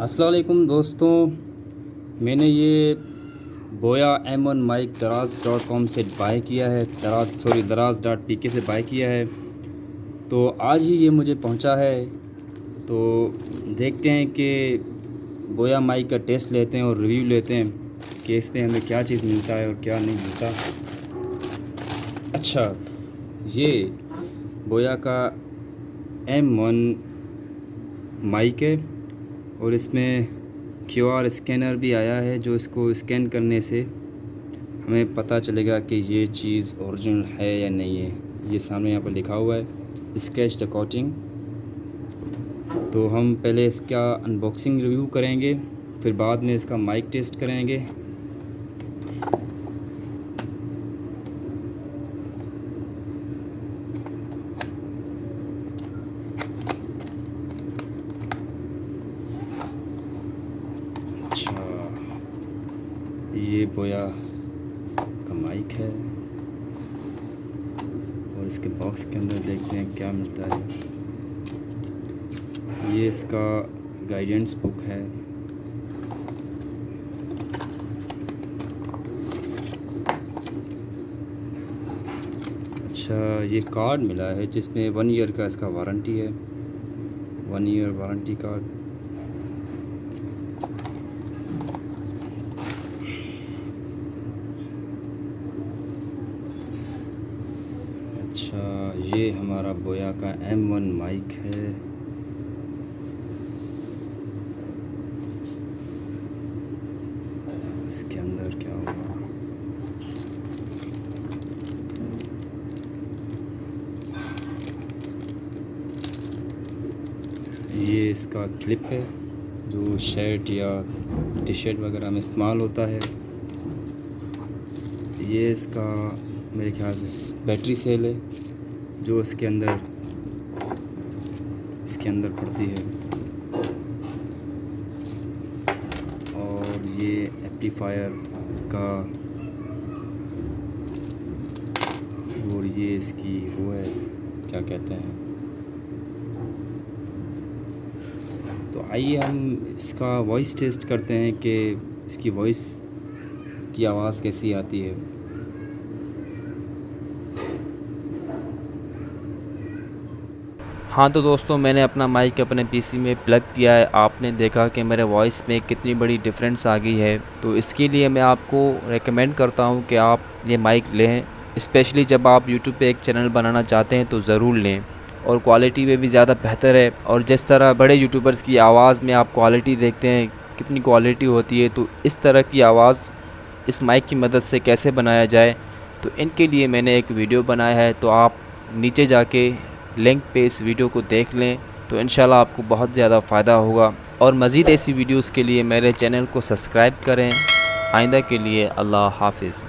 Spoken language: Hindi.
अस्सलाम वालेकुम दोस्तों, मैंने ये बोया M1 माइक दराज.com से बाय किया है। दराज.pk से बाय किया है। तो आज ही ये मुझे पहुंचा है। तो देखते हैं कि बोया माइक का टेस्ट लेते हैं और रिव्यू लेते हैं कि इसमें हमें क्या चीज़ मिलता है और क्या नहीं मिलता। अच्छा, ये बोया का M1 माइक है और इसमें QR स्कैनर भी आया है, जो इसको स्कैन करने से हमें पता चलेगा कि ये चीज़ ओरिजिनल है या नहीं है। ये सामने यहाँ पर लिखा हुआ है स्केच द कोटिंग। तो हम पहले इसका अनबॉक्सिंग रिव्यू करेंगे, फिर बाद में इसका माइक टेस्ट करेंगे। अच्छा, ये बोया का माइक है और इसके बॉक्स के अंदर देखते हैं क्या मिलता है। ये इसका गाइडेंस बुक है। अच्छा, ये कार्ड मिला है जिसमें 1 ईयर का इसका वारंटी है, 1 ईयर वारंटी कार्ड। अच्छा, ये हमारा बोया का M1 माइक है। इसके अंदर क्या होगा? ये इसका क्लिप है जो शर्ट या टी शर्ट वगैरह में इस्तेमाल होता है। ये इसका मेरे ख्याल से बैटरी सेल है जो इसके अंदर पड़ती है। और ये एम्पलीफायर का, और ये इसकी वो है, क्या कहते हैं। तो आइए हम इसका वॉइस टेस्ट करते हैं कि इसकी वॉइस की आवाज़ कैसी आती है। हाँ तो दोस्तों, मैंने अपना माइक अपने पीसी में प्लग किया है। आपने देखा कि मेरे वॉइस में कितनी बड़ी डिफरेंस आ गई है। तो इसके लिए मैं आपको रेकमेंड करता हूँ कि आप ये माइक लें, स्पेशली जब आप यूट्यूब पे एक चैनल बनाना चाहते हैं तो ज़रूर लें। और क्वालिटी में भी ज़्यादा बेहतर है। और जिस तरह बड़े यूट्यूबर्स की आवाज़ में आप क्वालिटी देखते हैं कितनी क्वालिटी होती है, तो इस तरह की आवाज़ इस माइक की मदद से कैसे बनाया जाए, तो इनके लिए मैंने एक वीडियो बनाया है। तो आप नीचे जाके लिंक पे इस वीडियो को देख लें, तो इंशाल्लाह आपको बहुत ज़्यादा फ़ायदा होगा। और मज़ीद ऐसी वीडियोस के लिए मेरे चैनल को सब्सक्राइब करें। आइंदा के लिए अल्लाह हाफिज़।